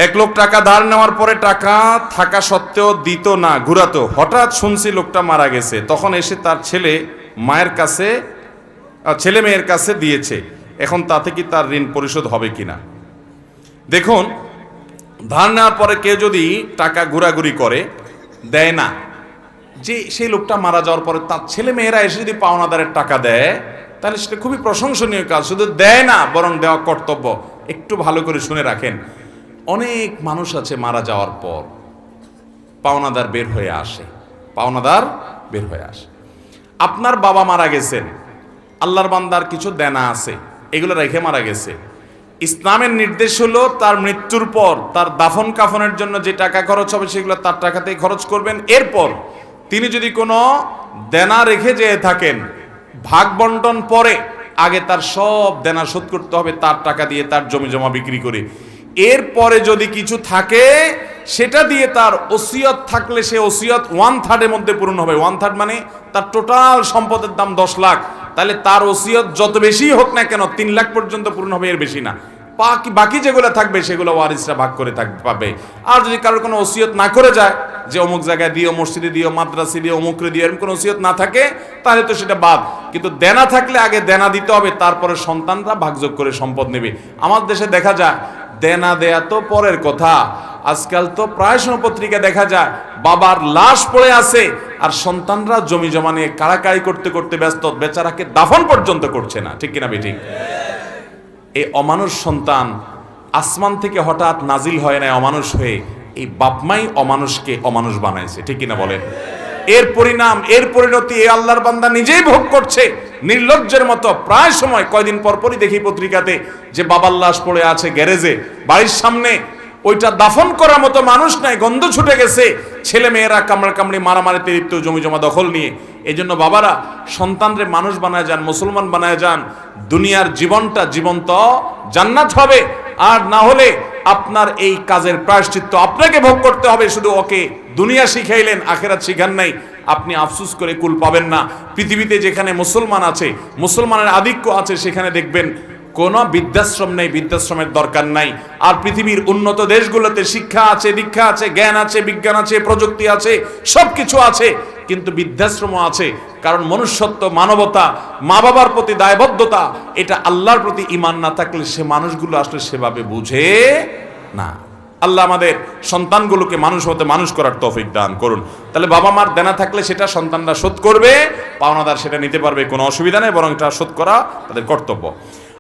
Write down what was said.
এক লোক টাকা ধার নেওয়ার পরে টাকা থাকা সত্ত্বেও দিত না, ঘুরাতো। হঠাৎ শুনছি লোকটা মারা গেছে, তখন এসে তার ছেলে মেয়ের কাছে দিয়েছে। এখন তাতে কি তার ঋণ পরিশোধ হবে কিনা? দেখুন, ধার নেওয়ার পরে কেউ যদি টাকা ঘোরাঘুরি করে, দেয় না, যে সেই লোকটা মারা যাওয়ার পরে তার ছেলে মেয়েরা এসে যদি পাওনাদারের টাকা দেয়, তাহলে সেটা খুবই প্রশংসনীয় কাজ। শুধু দেয় না, বরং দেওয়া কর্তব্য। একটু ভালো করে শুনে রাখেন, অনেক মানুষ আছে মারা যাওয়ার পর পাওনাদার বের হয়ে আসে। আপনার বাবা মারা গেছেন, আল্লাহর বান্দার কিছু দেনা আছে, এগুলো রেখে মারা গেছে। ইসলামের নির্দেশ হলো তার মৃত্যুর পর তার দাফন কাফনের জন্য যে টাকা খরচ হবে সেগুলো তার টাকাতেই খরচ করবেন। এরপর তিনি যদি কোনো দেনা রেখে যেয়ে থাকেন, ভাগ বন্টন পরে আগে তার সব দেনা শোধ করতে হবে তার টাকা দিয়ে, তার জমি জমা বিক্রি করে। এরপরে যদি কিছু থাকে সেটা দিয়ে তার ওসিয়ত থাকলে সে ওসিয়ত 1/3 মধ্যে পূরণ হবে। 1/3 মানে তার টোটাল সম্পদের দাম 10 লাখ, তাহলে তার ওসিয়ত যত বেশি হোক না কেন 3 লাখ পর্যন্ত পূরণ হবে, এর বেশি না। বাকি যেগুলো থাকবে সেগুলো ওয়ারিসরা ভাগ করে পাবে। আর যদি কারোর কোনো ওসিয়ত না করে যায়, যে অমুক জায়গায় দিও, মসজিদে দিও, মাদ্রাসে দিও, অমুকরে দিও, এরকম কোনো ওসিয়ত না থাকে, তাহলে তো সেটা বাদ। কিন্তু দেনা থাকলে আগে দেনা দিতে হবে, তারপরে সন্তানরা ভাগযোগ করে সম্পদ নেবে। আমার দেশে দেখা যায় দেনা দেয়া তো পরের কথা, আজকাল তো প্রায় সময় পত্রিকা দেখা যায় বাবার লাশ পড়ে আছে আর সন্তানরা জমি জমা নিয়ে কাড়াকাড়ি করতে করতে ব্যস্ত, বেচারাকে দাফন পর্যন্ত করছে না। ঠিক কিনা বেঠিক? এই অমানুষ সন্তান আসমান থেকে হঠাৎ নাজিল হয় না অমানুষ হয়ে, এই বাপমাই অমানুষকে অমানুষ বানাইছে। ঠিক কিনা বলেন? এর পরিণাম, এর পরিণতি এই আল্লাহর বান্দা নিজেই ভোগ করছে নির্লজ্জের মতো। প্রায় সময় কয়দিন পরপরই দেখি পত্রিকাতে যে বাবার লাশ পড়ে আছে গ্যারেজে, বাড়ির সামনে। ওইটা দাফন করার মতো মানুষ নাই, গন্ধ ছুটে গেছে, ছেলে মেয়েরা কামড়াকামড়ি মারামারিতে লিপ্ত, জমি জমা দখল নিয়ে। এই জন্য বাবারা সন্তানরে মানুষ বানায় যান, মুসলমান বানায় যান। দুনিয়ার জীবনটা জীবন্ত জান্নাত হবে। আর না হলে আপনার এই কাজের প্রায়শ্চিত্ত আপনাকে ভোগ করতে হবে। শুধু ওকে দুনিয়া শিখাইলেন, আখেরাত শিখান নাই, আপনি আফসোস করে কুল পাবেন না। পৃথিবীতে যেখানে মুসলমান আছে, মুসলমানের আধিক্য আছে, সেখানে দেখবেন কোনো বৃদ্ধাশ্রম নেই, বৃদ্ধাশ্রমের দরকার নাই। আর পৃথিবীর উন্নত দেশগুলোতে শিক্ষা আছে, দীক্ষা আছে, জ্ঞান আছে, বিজ্ঞান আছে, প্রযুক্তি আছে, সব কিছু আছে, কিন্তু বৃদ্ধাশ্রমও আছে। কারণ মনুষ্যত্ব, মানবতা, মা বাবার প্রতি দায়বদ্ধতা, এটা আল্লাহর প্রতি ঈমান না থাকলে সে মানুষগুলো আসলে সেভাবে বুঝে না। আল্লাহ আমাদের সন্তানগুলোকে মানুষ হতে মানুষ করার তৌফিক দান করুন। তাহলে বাবা মার দেনা থাকলে সেটা সন্তানরা শোধ করবে, পাওনাদার সেটা নিতে পারবে, কোনো অসুবিধা নেই, বরং এটা শোধ করা তাদের কর্তব্য।